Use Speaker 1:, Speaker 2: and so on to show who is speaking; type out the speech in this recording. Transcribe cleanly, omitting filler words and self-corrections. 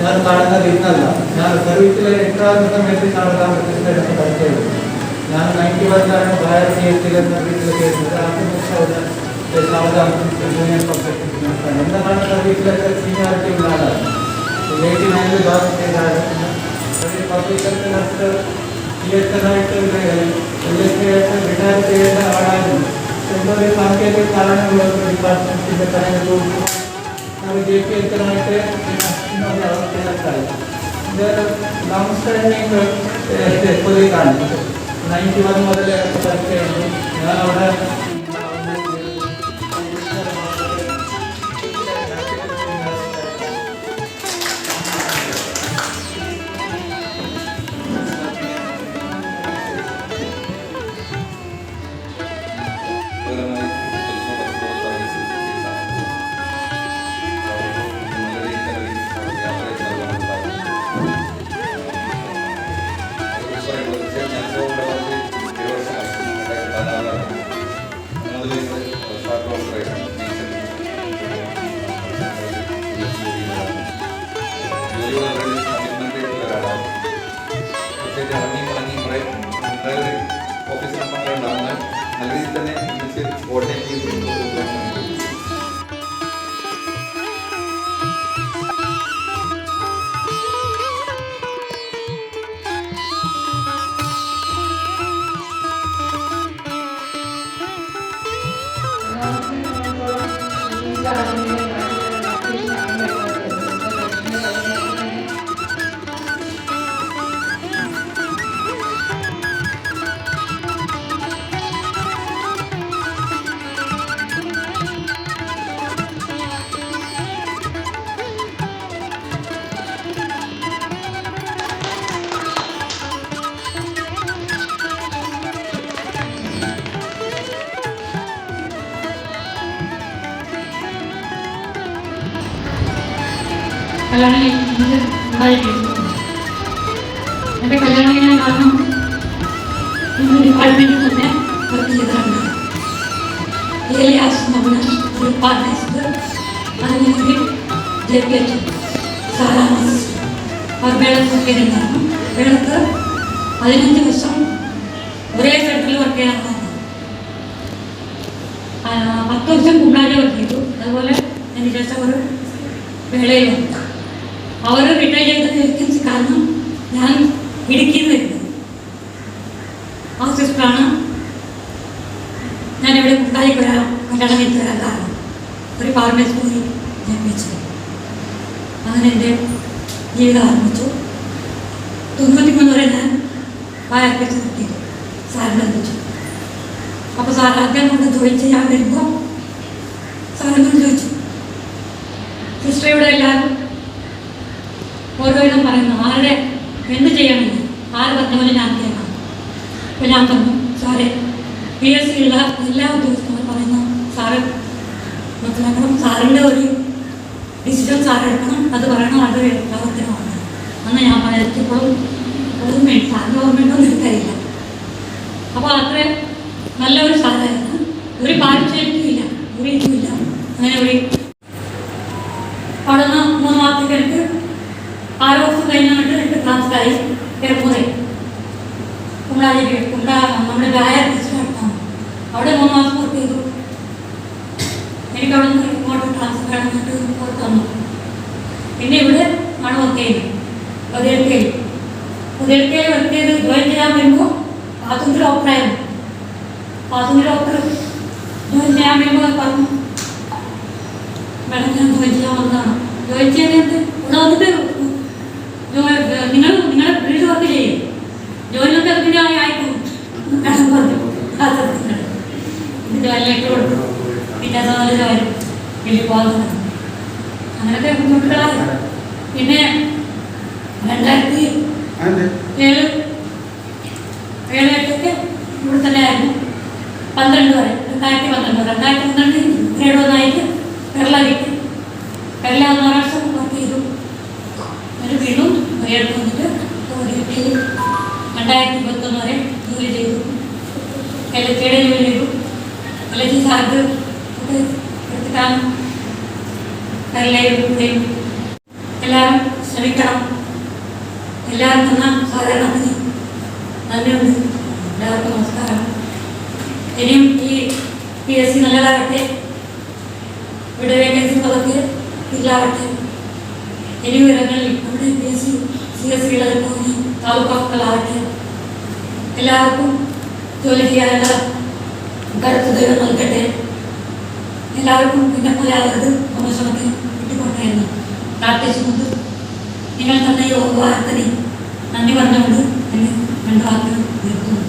Speaker 1: ഞാൻ കാണുന്നത് ഇന്നല്ല. ഞാൻ സർവീസിലെ എക്സ്ട്രാ മെട്രിക്കാണ് പ്രസിഡന്റ് പഠിച്ചത്. ഞാൻ 91 ഭാരതീയത്തിലെ സർവീസിൽ കയറുന്നത്. എന്താണ് സർവീസിലൊക്കെ സീനിയോറിറ്റി ഉള്ള ആളാണ്. 89 ജോബ് ചെയ്ത ആളാണ്. ഒരു പബ്ലിക് ഇലക്ഷനായിട്ട് റിട്ടയർ ചെയ്യേണ്ട ആളായിരുന്നു. എന്തൊരു സാങ്കേതിക കാരണങ്ങളുള്ള ഡിപ്പാർട്ട്മെന്റിന്റെ കാര്യങ്ങൾ വിജയിക്കനായിട്ട് അവസ്ഥയിലെത്തായി. ഇത് ലോങ് സ്റ്റാൻഡിങ് കൊലീഗാണ്. 91 മുതൽ പഠിച്ചിട്ടുണ്ട്. ഞാൻ അവിടെ
Speaker 2: കല്യാണം ഉണ്ടായിരുന്നു. എൻ്റെ കല്യാണം കഴിഞ്ഞാൽ കാരണം ഡിപ്പാർട്ട്മെൻറ്റിൽ തന്നെ വർക്ക് ചെയ്തിട്ടുണ്ട്. ഏലിയാസ് നമ്മുടെ ഡിപ്പാർട്ട്മെൻറ്റ് അതിനുവേണ്ടി ജയിപ്പിച്ചു സാറാണ് അവർ വേളത്തൊക്കെ ഉണ്ടായിരുന്നു. വേളത്ത് 15 വർഷം ഒരേ സെൻറ്ററിൽ വർക്ക് ചെയ്യാറുണ്ടായിരുന്നു. 10 വർഷം കുമ്പ്ളാരി വർക്ക് ചെയ്തു. അതുപോലെ അതിന് ശേഷം ഒരു വേളയിൽ വന്നു. അവർ റിട്ടയർ ചെയ്ത വേക്കൻസി കാരണം ഞാൻ ഇടുക്കിയിൽ വരുന്നത് ആ സിസ്റ്ററാണ് ഞാൻ ഇവിടെ കുട്ടായിക്ക് വരാം കല്യാണം കഴിച്ച് വരാൻ കാരണം. ഒരു ഫാർമസി പോയി ജന്മിച്ചത്. അങ്ങനെ എൻ്റെ ജീവിതം ആരംഭിച്ചു. 93 വരെ ഞാൻ വായർപ്പിച്ച് കിട്ടിയത് സാറിനെ വിളിച്ചു. അപ്പോൾ സാർ ആദ്യം കൊണ്ട് ജോയിൻ ചെയ്യാൻ വരുമ്പോൾ സാറിനോട് ചോദിച്ചു, സിസ്റ്റർ ഇവിടെ എല്ലാവരും ഓരോന്നും പറയുന്നു, ആരുടെ എന്ത് ചെയ്യണമെന്ന് ആര് പറഞ്ഞ പോലെ ഞാൻ കേൾക്കണം. അപ്പോൾ ഞാൻ പറഞ്ഞു, സാറേ PSC ഉള്ള എല്ലാ ഉദ്യോഗസ്ഥരും പറയുന്നു സാറ് മനസ്സിലാക്കണം, സാറിൻ്റെ ഒരു ഡിസിഷൻ സാറെടുക്കണം, അത് പറയണം, അത് പ്രവർത്തനമാണ്. അന്ന് ഞാൻ പറഞ്ഞപ്പോഴും ഓർമ്മയുണ്ട്, സാറിൻ്റെ ഓർമ്മയുണ്ടോന്ന് എനിക്കറിയില്ല. അപ്പോൾ അത്ര നല്ലൊരു സാറായിരുന്നു. ഒരു പാരിശ്രമിക്കില്ല, ഒരു ഇതുമില്ല. അങ്ങനെ ഒരു അവിടെ നിന്ന് 3 മാസത്തേക്ക് 6 വർഷം കഴിഞ്ഞിട്ട് എനിക്ക് ട്രാൻസ്ഫറായി പെരുമ്പൂരെ കുമ്പ്ളാരി നമ്മുടെ ഗായർ ഡിസ്ട്രിക്റ്റാണ്. അവിടെ 3 മാസം വർക്ക് ചെയ്തു. എനിക്ക് അവിടെ നിന്ന് ഇങ്ങോട്ട് ട്രാൻസ്ഫർ ആണെന്നിട്ട് പുറത്ത് വന്നു. പിന്നെ ഇവിടെ ആണ് വർക്ക് ചെയ്യുന്നത്. പുതിയൽക്കയിൽ വർക്ക് ചെയ്ത് ജോയിൻ ചെയ്യാൻ വരുമ്പോൾ പാസഞ്ചർ ഡോക്ടറായിരുന്നു. പാസഞ്ചർ ഡോക്ടർ ജോയിൻ ചെയ്യാൻ വരുമ്പോൾ പറഞ്ഞു, മേഡം ഞാൻ ജോയിൻ ചെയ്യാൻ വന്നതാണ്. ജോയിൻ ചെയ്യാൻ ഇവിടെ വന്നിട്ട് നിങ്ങളുടെ വീട് വർക്ക് ചെയ്യും, ജോലിയൊക്കെ അതിൻ്റെ ആയിക്കോളും മേഡം പറഞ്ഞു. ഇതിൻ്റെ വല്ലേക്ക് കൊടുത്തു. പിന്നെ അതുപോലെ വരും വലിയ പോകുന്നത് അങ്ങനത്തെ ബുദ്ധിമുട്ടുകളായി. പിന്നെ 2007 8 ഇവിടെ തന്നെ ആയിരുന്നു. 12 വരെ 2012 ഗ്രേഡ് 1 ആയിട്ട് കേരള കിട്ടി. കേരള 1 വർഷം വർക്ക് ചെയ്തു. ഒരു വീണ്ടും എടുത്ത് വന്നിട്ട് 2021 വരെ ജോലി ചെയ്തു. LHയുടെ ജോലി ചെയ്തു. LH സാർക്ക് ഒക്കെ എടുത്തിട്ടാണ് എല്ലാവരും എല്ലാവരും ശ്രമിക്കണം. എല്ലാവരും തന്ന സഹകരണത്തിന് നന്ദിയുണ്ട്. എല്ലാവർക്കും നമസ്കാരം. ഇനിയും ഈ PSC നല്ലതാകട്ടെ, ഇവിടെ വേക്കൻസി പതൊക്കെ ഇല്ലാവട്ടെ. ഇനി വിവരങ്ങളിൽ നമ്മുടെ PSC CSCകളെ പോകുന്ന താലൂക്ക് ഓഫീസുകളാവട്ടെ. എല്ലാവർക്കും ജോലി ചെയ്യാനുള്ള കരുത്ത് ദൈവം നൽകട്ടെ. എല്ലാവർക്കും പിന്നെ പോലെയാവരുത്, പ്രമോഷനൊക്കെ കിട്ടിക്കോട്ടെ എന്ന് പ്രാർത്ഥിച്ചുകൊണ്ട് നിങ്ങൾ തന്നെ ഈ ഉപകാരത്തിന് നന്ദി പറഞ്ഞുകൊണ്ട് എന്നെ 2 വാക്കുകൾ നിർത്തുന്നു.